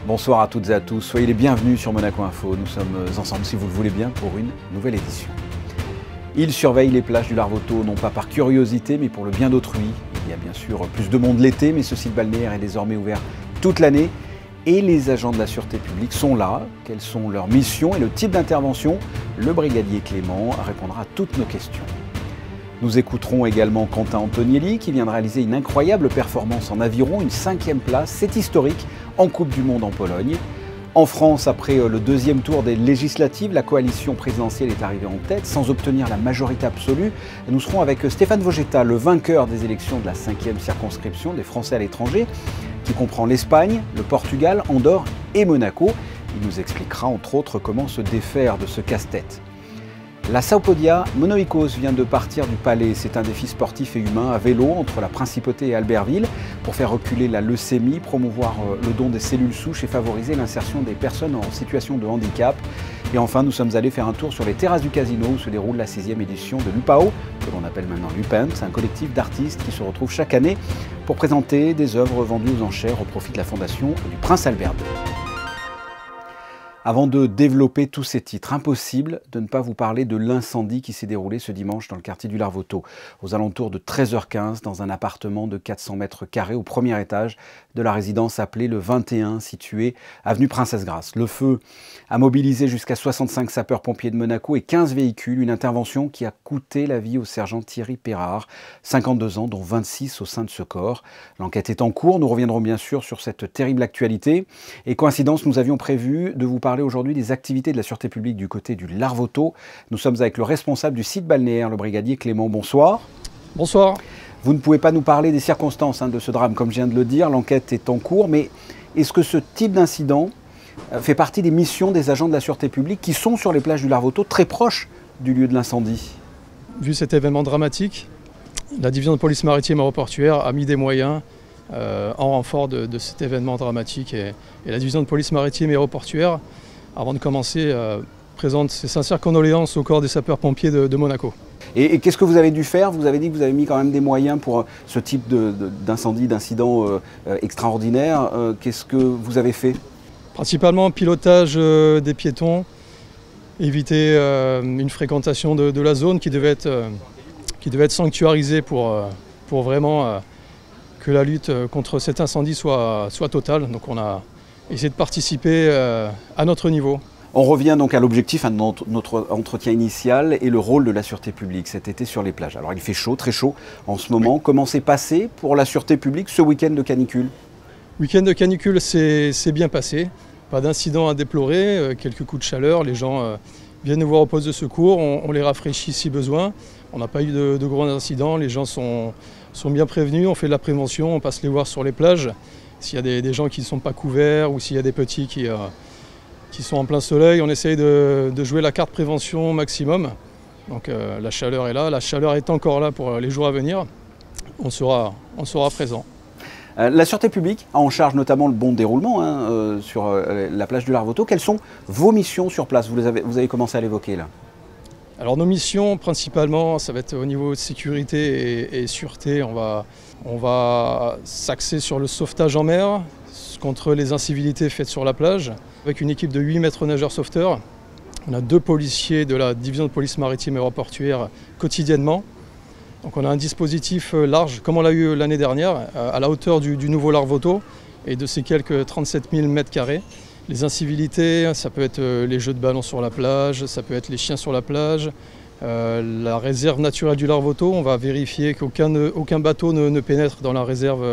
Bonsoir à toutes et à tous, soyez les bienvenus sur Monaco Info. Nous sommes ensemble, si vous le voulez bien, pour une nouvelle édition. Ils surveillent les plages du Larvoto, non pas par curiosité, mais pour le bien d'autrui. Il y a bien sûr plus de monde l'été, mais ce site balnéaire est désormais ouvert toute l'année. Et les agents de la sûreté publique sont là. Quelles sont leurs missions et le type d'intervention? Le brigadier Clément répondra à toutes nos questions. Nous écouterons également Quentin Antonielli qui vient de réaliser une incroyable performance en aviron, une 5e place, c'est historique, en Coupe du Monde en Pologne. En France, après le deuxième tour des législatives, la coalition présidentielle est arrivée en tête sans obtenir la majorité absolue. Nous serons avec Stéphane Vogetta, le vainqueur des élections de la 5e circonscription des Français à l'étranger, qui comprend l'Espagne, le Portugal, Andorre et Monaco. Il nous expliquera entre autres comment se défaire de ce casse-tête. La Saupodia Monoikos vient de partir du palais. C'est un défi sportif et humain à vélo entre la Principauté et Albertville pour faire reculer la leucémie, promouvoir le don des cellules souches et favoriser l'insertion des personnes en situation de handicap. Et enfin, nous sommes allés faire un tour sur les terrasses du casino où se déroule la 6e édition de l'UPAO, que l'on appelle maintenant l'UPEN. C'est un collectif d'artistes qui se retrouvent chaque année pour présenter des œuvres vendues aux enchères au profit de la fondation du Prince Albert II. Avant de développer tous ces titres, impossible de ne pas vous parler de l'incendie qui s'est déroulé ce dimanche dans le quartier du Larvoto, aux alentours de 13h15, dans un appartement de 400 mètres carrés au premier étage de la résidence appelée le 21, située avenue Princesse Grasse. Le feu a mobilisé jusqu'à 65 sapeurs-pompiers de Monaco et 15 véhicules, une intervention qui a coûté la vie au sergent Thierry Perrard, 52 ans, dont 26 au sein de ce corps. L'enquête est en cours, nous reviendrons bien sûr sur cette terrible actualité. Et coïncidence, nous avions prévu de vous parler aujourd'hui des activités de la sûreté publique du côté du Larvoto. Nous sommes avec le responsable du site balnéaire, le brigadier Clément. Bonsoir. Bonsoir. Vous ne pouvez pas nous parler des circonstances de ce drame, comme je viens de le dire. L'enquête est en cours, mais est-ce que ce type d'incident fait partie des missions des agents de la sûreté publique qui sont sur les plages du Larvoto, très proches du lieu de l'incendie? Vu cet événement dramatique, la division de police maritime aéroportuaire a mis des moyens en renfort de cet événement dramatique. Et la division de police maritime aéroportuaire, avant de commencer, présente ses sincères condoléances au corps des sapeurs-pompiers de Monaco. Et qu'est-ce que vous avez dû faire? Vous avez dit que vous avez mis quand même des moyens pour ce type d'incendie, d'incident extraordinaire. Qu'est-ce que vous avez fait? Principalement pilotage des piétons, éviter une fréquentation de la zone qui devait être sanctuarisée pour vraiment que la lutte contre cet incendie soit totale. Donc on a essayé de participer à notre niveau. On revient donc à l'objectif de notre entretien initial et le rôle de la sûreté publique cet été sur les plages. Alors il fait chaud, très chaud en ce moment. Oui. Comment s'est passé pour la sûreté publique ce week-end de canicule? Week-end de canicule, c'est bien passé. Pas d'incident à déplorer, quelques coups de chaleur. Les gens viennent nous voir au poste de secours, on les rafraîchit si besoin. On n'a pas eu de gros incidents, les gens sont bien prévenus, on fait de la prévention, on passe les voir sur les plages. S'il y a des gens qui ne sont pas couverts ou s'il y a des petits qui sont en plein soleil, on essaye de jouer la carte prévention au maximum. Donc la chaleur est là, la chaleur est encore là pour les jours à venir. On sera présent. La sûreté publique a en charge notamment le bon déroulement sur la plage du Larvoto. Quelles sont vos missions sur place? Vous avez commencé à l'évoquer là. Alors nos missions principalement, ça va être au niveau de sécurité et sûreté. On va s'axer sur le sauvetage en mer contre les incivilités faites sur la plage. Avec une équipe de 8 maîtres nageurs sauveteurs, on a 2 policiers de la division de police maritime aéroportuaire quotidiennement. Donc on a un dispositif large, comme on l'a eu l'année dernière, à la hauteur du nouveau Larvoto et de ces quelques 37 000 mètres carrés. Les incivilités, ça peut être les jeux de ballon sur la plage, ça peut être les chiens sur la plage. La réserve naturelle du Larvoto, on va vérifier qu'aucun bateau ne pénètre dans la réserve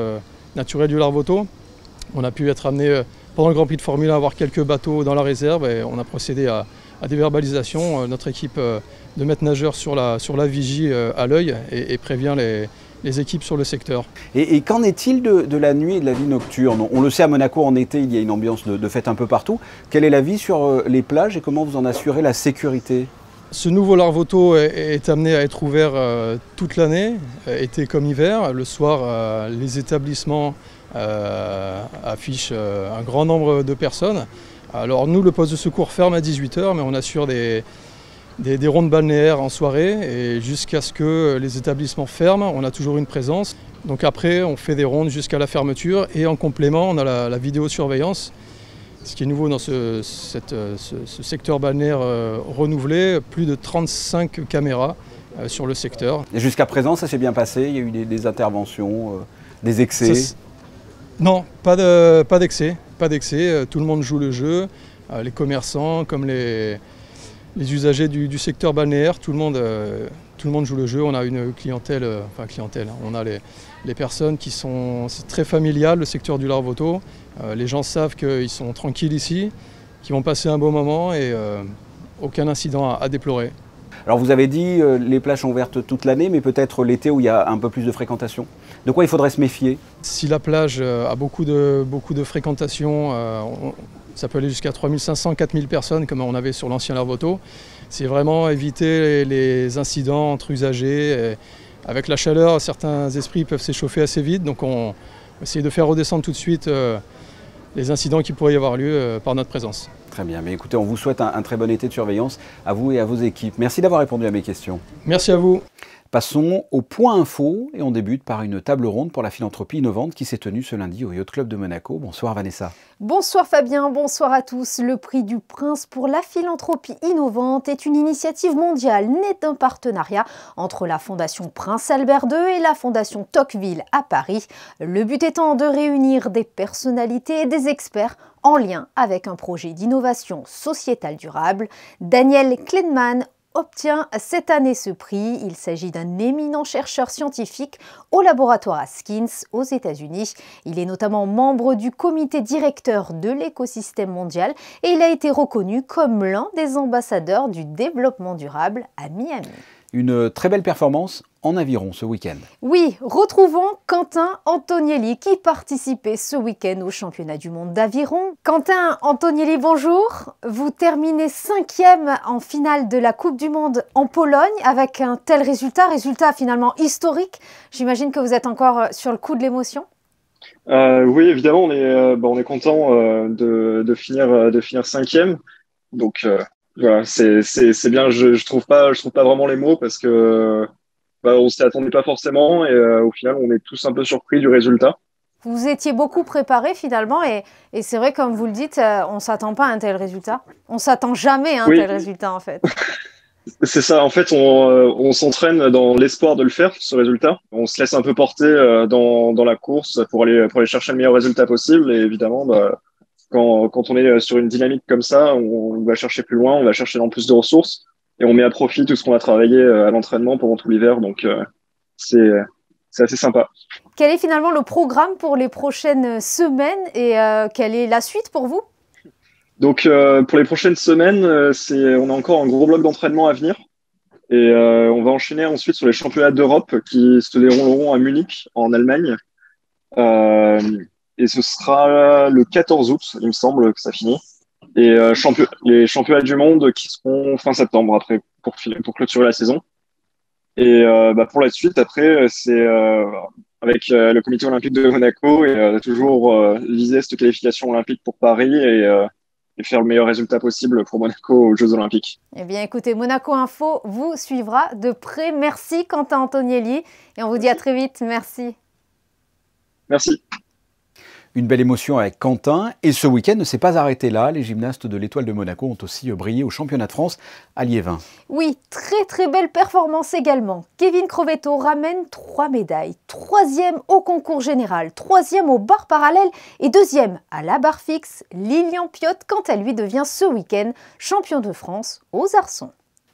naturelle du Larvoto. On a pu être amené pendant le Grand Prix de Formule 1 à avoir quelques bateaux dans la réserve et on a procédé à des verbalisations. Notre équipe de maîtres nageurs sur la vigie à l'œil et prévient les équipes sur le secteur. Et qu'en est-il de la nuit et de la vie nocturne? On le sait, à Monaco en été, il y a une ambiance de fête un peu partout. Quelle est la vie sur les plages et comment vous en assurez la sécurité? Ce nouveau Larvoto est amené à être ouvert toute l'année, été comme hiver. Le soir, les établissements affichent un grand nombre de personnes. Alors nous, le poste de secours ferme à 18 h, mais on assure des rondes balnéaires en soirée et jusqu'à ce que les établissements ferment, on a toujours une présence. Donc après, on fait des rondes jusqu'à la fermeture et en complément, on a la vidéosurveillance Ce qui est nouveau dans ce secteur balnéaire renouvelé, plus de 35 caméras sur le secteur. Et jusqu'à présent, ça s'est bien passé? Il y a eu des interventions, des excès? Non, pas d'excès. Tout le monde joue le jeu, les commerçants comme les usagers du secteur balnéaire, tout le monde joue le jeu. On a une clientèle, on a les personnes qui sont très familiales, le secteur du Larvoto. Les gens savent qu'ils sont tranquilles ici, qu'ils vont passer un bon moment et aucun incident à déplorer. Alors vous avez dit les plages sont ouvertes toute l'année, mais peut-être l'été où il y a un peu plus de fréquentation. De quoi il faudrait se méfier? Si la plage a beaucoup de fréquentation, ça peut aller jusqu'à 3500, 4000 personnes comme on avait sur l'ancien Larvoto. C'est vraiment éviter les incidents entre usagers. Et avec la chaleur, certains esprits peuvent s'échauffer assez vite, donc on essaie de faire redescendre tout de suite les incidents qui pourraient y avoir lieu par notre présence. Très bien, mais écoutez, on vous souhaite un très bon été de surveillance à vous et à vos équipes. Merci d'avoir répondu à mes questions. Merci à vous. Passons au point info et on débute par une table ronde pour la philanthropie innovante qui s'est tenue ce lundi au Yacht Club de Monaco. Bonsoir Vanessa. Bonsoir Fabien, bonsoir à tous. Le prix du Prince pour la philanthropie innovante est une initiative mondiale née d'un partenariat entre la Fondation Prince Albert II et la Fondation Tocqueville à Paris. Le but étant de réunir des personnalités et des experts en lien avec un projet d'innovation sociétale durable. Daniel Kleinman obtient cette année ce prix. Il s'agit d'un éminent chercheur scientifique au laboratoire Haskins aux États-Unis. Il est notamment membre du comité directeur de l'écosystème mondial et il a été reconnu comme l'un des ambassadeurs du développement durable à Miami. Une très belle performance en aviron ce week-end. Oui, retrouvons Quentin Antonielli qui participait ce week-end au championnat du monde d'aviron. Quentin Antonielli, bonjour. Vous terminez 5e en finale de la Coupe du Monde en Pologne avec un tel résultat finalement historique. J'imagine que vous êtes encore sur le coup de l'émotion. Oui, évidemment, on est content de finir 5e. Donc voilà, c'est bien. Je trouve pas vraiment les mots parce que on s'y attendait pas forcément et au final on est tous un peu surpris du résultat. Vous étiez beaucoup préparé finalement et c'est vrai comme vous le dites, on s'attend pas à un tel résultat. On s'attend jamais à un tel résultat en fait. C'est ça, en fait on s'entraîne dans l'espoir de le faire ce résultat. On se laisse un peu porter dans la course pour aller chercher le meilleur résultat possible et évidemment quand on est sur une dynamique comme ça, on va chercher plus loin, on va chercher dans plus de ressources. Et on met à profit tout ce qu'on a travaillé à l'entraînement pendant tout l'hiver, donc c'est assez sympa. Quel est finalement le programme pour les prochaines semaines et quelle est la suite pour vous? Donc pour les prochaines semaines, on a encore un gros bloc d'entraînement à venir et on va enchaîner ensuite sur les championnats d'Europe qui se dérouleront à Munich en Allemagne et ce sera le 14 août, il me semble que ça finit. Et les championnats du monde qui seront fin septembre après pour clôturer la saison. Et pour la suite après c'est avec le comité olympique de Monaco et toujours viser cette qualification olympique pour Paris et faire le meilleur résultat possible pour Monaco aux Jeux Olympiques. Eh bien écoutez, Monaco Info vous suivra de près. Merci Quentin Antonielli et on vous dit à très vite. Merci. Merci. Une belle émotion avec Quentin. Et ce week-end ne s'est pas arrêté là. Les gymnastes de l'Étoile de Monaco ont aussi brillé au championnat de France à Liévin. Oui, très belle performance également. Kevin Crovetto ramène 3 médailles. 3e au concours général, 3e au bar parallèle et 2e à la barre fixe. Lilian Piot, quant à lui, devient ce week-end champion de France aux arçons.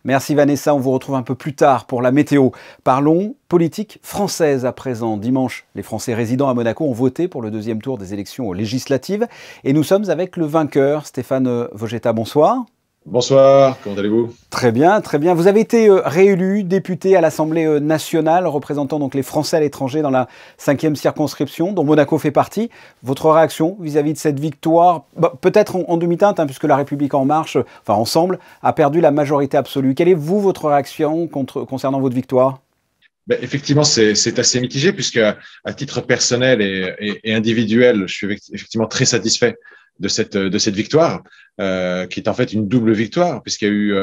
Merci Vanessa, on vous retrouve un peu plus tard pour la météo. Parlons politique française à présent. Dimanche, les Français résidant à Monaco ont voté pour le 2e tour des élections législatives. Et nous sommes avec le vainqueur, Stéphane Vogetta. Bonsoir. Bonsoir, comment allez-vous? Très bien, très bien. Vous avez été réélu député à l'Assemblée nationale, représentant donc les Français à l'étranger dans la 5e circonscription, dont Monaco fait partie. Votre réaction vis-à-vis de cette victoire, peut-être en demi-teinte, puisque La République En Marche, enfin Ensemble, a perdu la majorité absolue. Quelle est, vous, votre réaction concernant votre victoire? Effectivement, c'est assez mitigé, puisque à titre personnel et individuel, je suis effectivement très satisfait de cette victoire, qui est en fait une double victoire, puisqu'il y a eu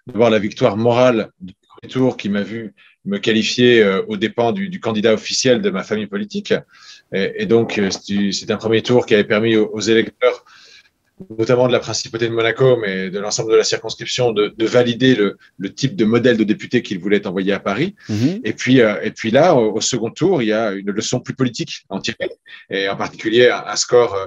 d'abord la victoire morale du premier tour qui m'a vu me qualifier aux dépens du candidat officiel de ma famille politique. Et donc, c'est un premier tour qui avait permis aux électeurs notamment de la principauté de Monaco, mais de l'ensemble de la circonscription, de valider le type de modèle de député qu'il voulait envoyer à Paris. Et puis là, au second tour, il y a une leçon plus politique à en tirer, et en particulier un score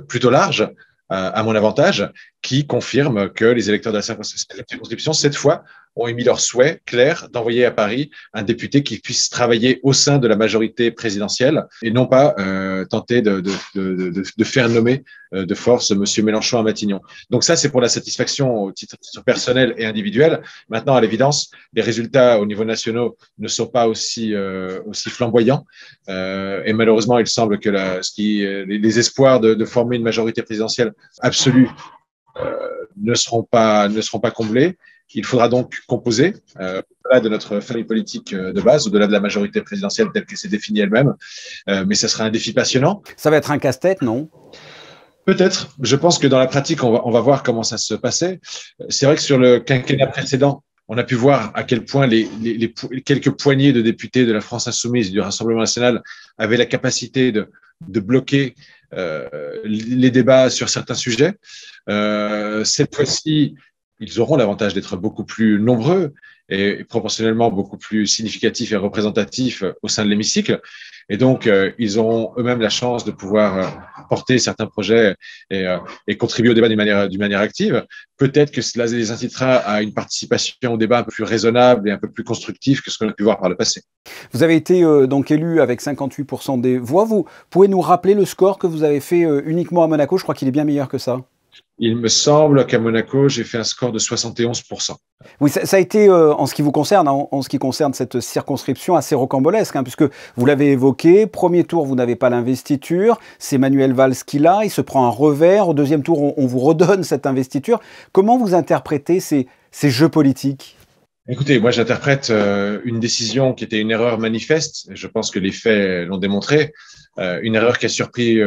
plutôt large à mon avantage, qui confirme que les électeurs de la circonscription, cette fois, ont émis leur souhait clair d'envoyer à Paris un député qui puisse travailler au sein de la majorité présidentielle et non pas tenter de faire nommer de force M. Mélenchon à Matignon. Donc ça, c'est pour la satisfaction au titre personnel et individuel. Maintenant, à l'évidence, les résultats au niveau national ne sont pas aussi flamboyants. Et malheureusement, il semble que les espoirs de former une majorité présidentielle absolue ne seront pas comblés. Il faudra donc composer au-delà de notre famille politique de base, au-delà de la majorité présidentielle telle qu'elle s'est définie elle-même. Mais ça sera un défi passionnant. Ça va être un casse-tête, non? Peut-être. Je pense que dans la pratique, on va voir comment ça se passait. C'est vrai que sur le quinquennat précédent, on a pu voir à quel point les quelques poignées de députés de la France Insoumise et du Rassemblement national avaient la capacité de bloquer les débats sur certains sujets. Cette fois-ci, ils auront l'avantage d'être beaucoup plus nombreux et proportionnellement beaucoup plus significatifs et représentatifs au sein de l'hémicycle. Et donc, ils auront eux-mêmes la chance de pouvoir porter certains projets et contribuer au débat d'une manière active. Peut-être que cela les incitera à une participation au débat un peu plus raisonnable et un peu plus constructive que ce qu'on a pu voir par le passé. Vous avez été donc élu avec 58% des voix. Vous pouvez nous rappeler le score que vous avez fait uniquement à Monaco? Je crois qu'il est bien meilleur que ça. Il me semble qu'à Monaco, j'ai fait un score de 71%. Oui, ça a été, en ce qui vous concerne, en ce qui concerne cette circonscription, assez rocambolesque, puisque vous l'avez évoqué, premier tour, vous n'avez pas l'investiture, c'est Manuel Valls qui l'a, il se prend un revers, au deuxième tour, on vous redonne cette investiture. Comment vous interprétez ces jeux politiques ? Écoutez, moi j'interprète une décision qui était une erreur manifeste, et je pense que les faits l'ont démontré, une erreur qui a surpris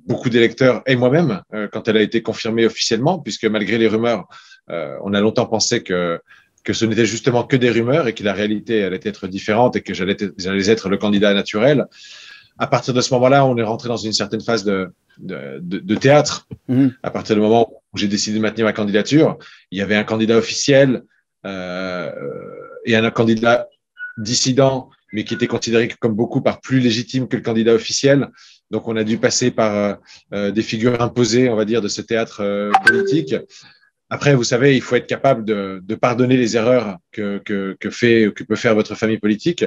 beaucoup d'électeurs et moi-même quand elle a été confirmée officiellement, puisque malgré les rumeurs, on a longtemps pensé que ce n'était justement que des rumeurs et que la réalité allait être différente et que j'allais être le candidat naturel. À partir de ce moment-là, on est rentré dans une certaine phase de théâtre. À partir du moment où j'ai décidé de maintenir ma candidature, il y avait un candidat officiel et un candidat dissident, mais qui était considéré comme beaucoup par plus légitime que le candidat officiel. Donc, on a dû passer par des figures imposées, on va dire, de ce théâtre politique. Après, vous savez, il faut être capable de pardonner les erreurs que peut faire votre famille politique,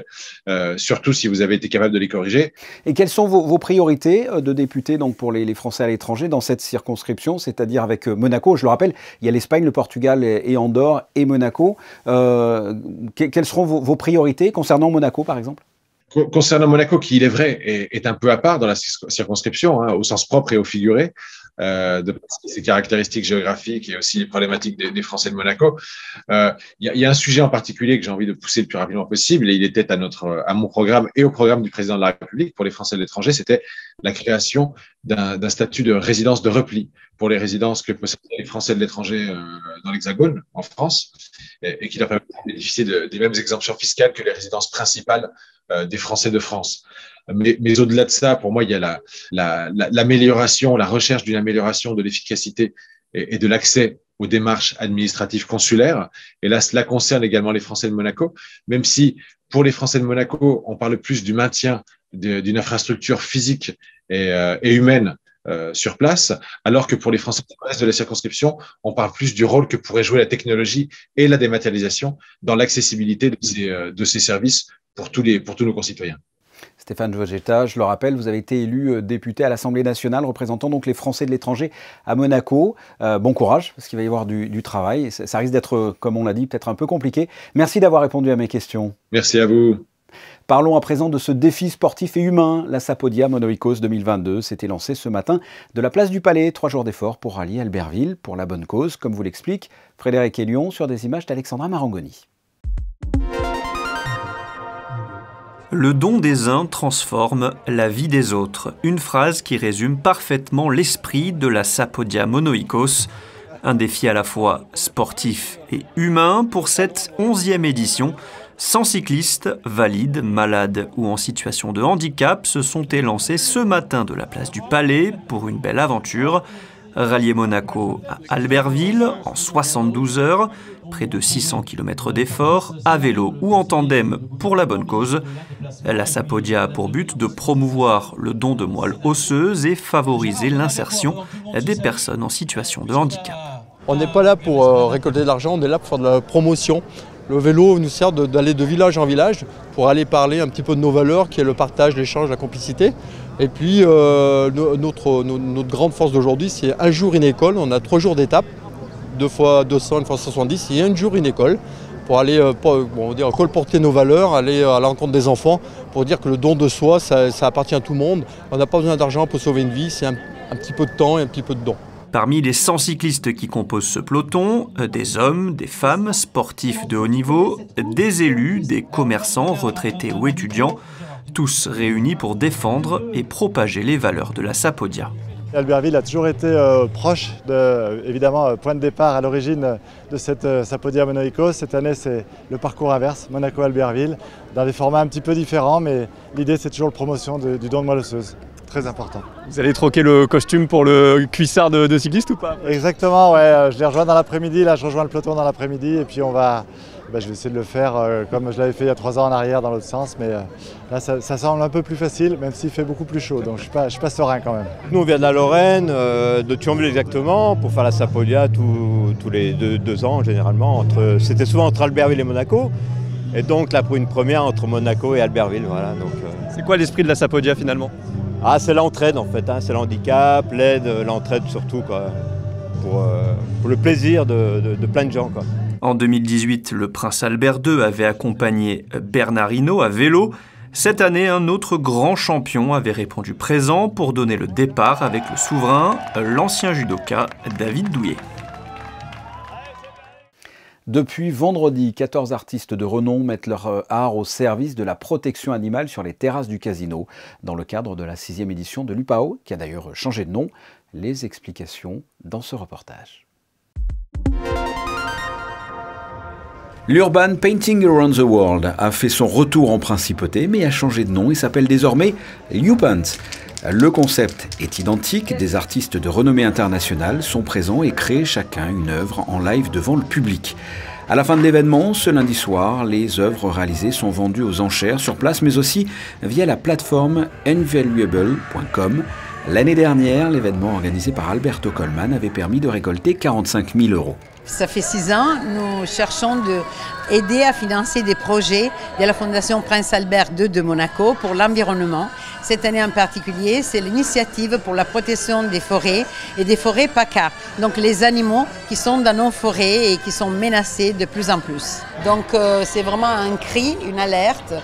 surtout si vous avez été capable de les corriger. Et quelles sont vos priorités de député donc pour les Français à l'étranger dans cette circonscription, c'est-à-dire avec Monaco? Je le rappelle, il y a l'Espagne, le Portugal et Andorre et Monaco. Quelles seront vos priorités concernant Monaco, par exemple? Concernant Monaco, qui, il est vrai, est un peu à part dans la circonscription, au sens propre et au figuré, de ses caractéristiques géographiques et aussi les problématiques des Français de Monaco. Il y a un sujet en particulier que j'ai envie de pousser le plus rapidement possible, et il était à mon programme et au programme du président de la République pour les Français de l'étranger, c'était la création d'un statut de résidence de repli pour les résidences que possèdent les Français de l'étranger dans l'Hexagone, en France, et qui leur permet de bénéficier des mêmes exemptions fiscales que les résidences principales des Français de France. Mais au-delà de ça, pour moi, il y a l'amélioration, la recherche d'une amélioration de l'efficacité et de l'accès aux démarches administratives consulaires. Et là, cela concerne également les Français de Monaco, même si pour les Français de Monaco, on parle plus du maintien d'une infrastructure physique et humaine sur place, alors que pour les Français de la circonscription, on parle plus du rôle que pourrait jouer la technologie et la dématérialisation dans l'accessibilité de ces services pour tous nos concitoyens. Stéphane Vogetta, je le rappelle, vous avez été élu député à l'Assemblée nationale, représentant donc les Français de l'étranger à Monaco. Bon courage, parce qu'il va y avoir du travail. Ça risque d'être, comme on l'a dit, peut-être un peu compliqué. Merci d'avoir répondu à mes questions. Merci à vous. Parlons à présent de ce défi sportif et humain. La Sapodia Monoikos 2022 s'était lancée ce matin de la place du Palais. 3 jours d'efforts pour rallier Albertville pour la bonne cause, comme vous l'explique Frédéric Hélion sur des images d'Alexandra Marangoni. Le don des uns transforme la vie des autres. Une phrase qui résume parfaitement l'esprit de la Sapodia Monoikos. Un défi à la fois sportif et humain pour cette 11e édition. 100 cyclistes, valides, malades ou en situation de handicap, se sont élancés ce matin de la place du Palais pour une belle aventure. Rallier Monaco à Albertville en 72 heures, près de 600 km d'efforts, à vélo ou en tandem pour la bonne cause. La Sapodia a pour but de promouvoir le don de moelle osseuse et favoriser l'insertion des personnes en situation de handicap. On n'est pas là pour récolter de l'argent, on est là pour faire de la promotion. Le vélo nous sert d'aller de village en village pour aller parler un petit peu de nos valeurs, qui est le partage, l'échange, la complicité. Et puis notre grande force d'aujourd'hui, c'est un jour une école. On a 3 jours d'étape, 2 fois 200, 1 fois 170, et un jour une école pour aller colporter nos valeurs, aller à l'encontre des enfants, pour dire que le don de soi, ça appartient à tout le monde. On n'a pas besoin d'argent pour sauver une vie, c'est un petit peu de temps et un petit peu de don. Parmi les 100 cyclistes qui composent ce peloton, des hommes, des femmes, sportifs de haut niveau, des élus, des commerçants, retraités ou étudiants, tous réunis pour défendre et propager les valeurs de la Sapodia. Albertville a toujours été proche, évidemment, point de départ à l'origine de cette Sapodia Monaco. Cette année, c'est le parcours inverse, Monaco-Albertville, dans des formats un petit peu différents, mais l'idée, c'est toujours la promotion du don de moelle osseuse. Très important. Vous allez troquer le costume pour le cuissard de cycliste ou pas? Exactement, ouais. Je les rejoins dans l'après-midi. Là, je rejoins le peloton dans l'après-midi et puis je vais essayer de le faire comme je l'avais fait il y a 3 ans en arrière dans l'autre sens. Mais là, ça semble un peu plus facile, même s'il fait beaucoup plus chaud. Donc, je suis pas serein quand même. Nous, on vient de la Lorraine, de Thionville exactement, pour faire la Sapodia tous les 2 ans généralement. C'était souvent entre Albertville et Monaco. Et donc là, pour une première entre Monaco et Albertville. Voilà, c'est quoi l'esprit de la Sapodia finalement? C'est l'entraide en fait, c'est l'handicap, l'aide, l'entraide surtout, quoi, pour le plaisir de plein de gens, quoi. En 2018, le prince Albert II avait accompagné Bernard Hinault à vélo. Cette année, un autre grand champion avait répondu présent pour donner le départ avec le souverain, l'ancien judoka David Douillet. Depuis vendredi, 14 artistes de renom mettent leur art au service de la protection animale sur les terrasses du casino, dans le cadre de la 6e édition de l'UPAO, qui a d'ailleurs changé de nom. Les explications dans ce reportage. L'Urban Painting Around the World a fait son retour en principauté, mais a changé de nom et s'appelle désormais Upant. Le concept est identique, des artistes de renommée internationale sont présents et créent chacun une œuvre en live devant le public. À la fin de l'événement, ce lundi soir, les œuvres réalisées sont vendues aux enchères sur place, mais aussi via la plateforme Invaluable.com. L'année dernière, l'événement organisé par Alberto Colman avait permis de récolter 45 000 €. Ça fait 6 ans, nous cherchons d'aider à financer des projets de la Fondation Prince Albert II de Monaco pour l'environnement. Cette année en particulier, c'est l'initiative pour la protection des forêts et des forêts PACA, donc les animaux qui sont dans nos forêts et qui sont menacés de plus en plus. Donc c'est vraiment un cri, une alerte,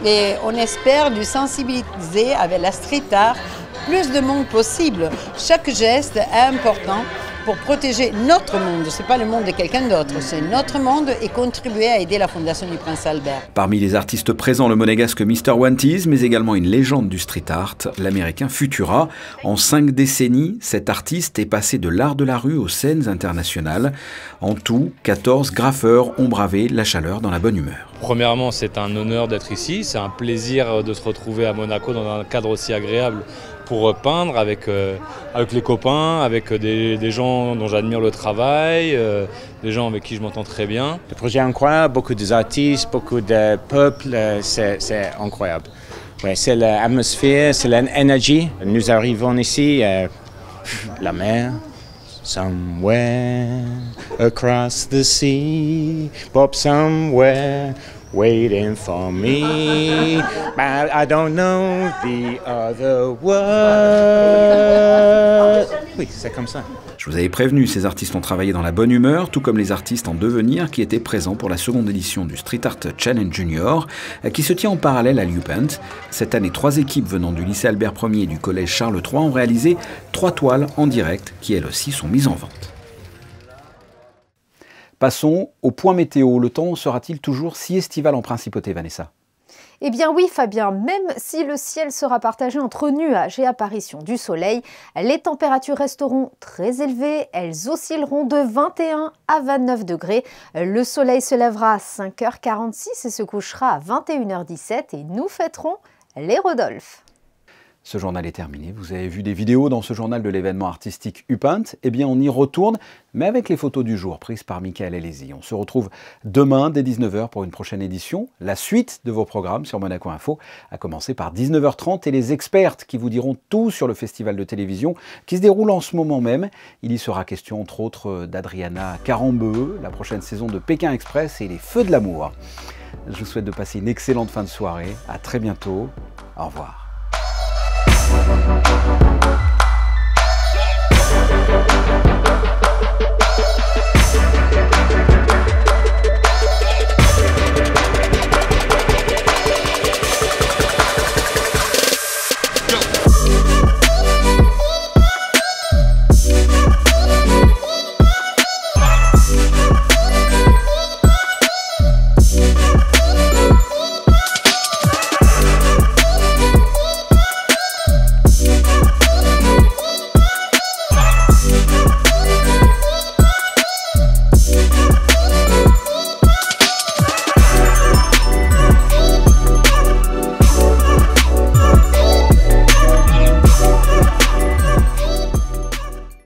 et on espère de sensibiliser avec la street art plus de monde possible. Chaque geste est important pour protéger notre monde. Ce n'est pas le monde de quelqu'un d'autre, c'est notre monde et contribuer à aider la Fondation du Prince Albert. Parmi les artistes présents, le monégasque Mr. Wanties, mais également une légende du street art, l'américain Futura. En 5 décennies, cet artiste est passé de l'art de la rue aux scènes internationales. En tout, 14 graffeurs ont bravé la chaleur dans la bonne humeur. Premièrement, c'est un honneur d'être ici, c'est un plaisir de se retrouver à Monaco dans un cadre aussi agréable pour peindre avec les copains, avec des gens dont j'admire le travail, des gens avec qui je m'entends très bien. Le projet est incroyable, beaucoup d'artistes, beaucoup de peuples, c'est incroyable. Ouais, c'est l'atmosphère, c'est l'énergie. Nous arrivons ici, la mer, somewhere across the sea, Bob somewhere waiting for me, but I don't know the other word. Oui, c'est comme ça. Je vous avais prévenu, ces artistes ont travaillé dans la bonne humeur, tout comme les artistes en devenir qui étaient présents pour la 2e édition du Street Art Challenge Junior, qui se tient en parallèle à l'Upant. Cette année, 3 équipes venant du lycée Albert Ier et du collège Charles III ont réalisé 3 toiles en direct, qui elles aussi sont mises en vente. Passons au point météo. Le temps sera-t-il toujours si estival en principauté, Vanessa ? Eh bien oui Fabien, même si le ciel sera partagé entre nuages et apparition du soleil, les températures resteront très élevées, elles oscilleront de 21 à 29 degrés. Le soleil se lèvera à 5h46 et se couchera à 21h17 et nous fêterons les Rodolphes. Ce journal est terminé. Vous avez vu des vidéos dans ce journal de l'événement artistique UPaint. Eh bien, on y retourne, mais avec les photos du jour prises par Michael Elési. On se retrouve demain dès 19h pour une prochaine édition. La suite de vos programmes sur Monaco Info, à commencer par 19h30 et les expertes qui vous diront tout sur le festival de télévision qui se déroule en ce moment même. Il y sera question, entre autres, d'Adriana Carambeu, la prochaine saison de Pékin Express et les Feux de l'amour. Je vous souhaite de passer une excellente fin de soirée. À très bientôt. Au revoir. Thank you.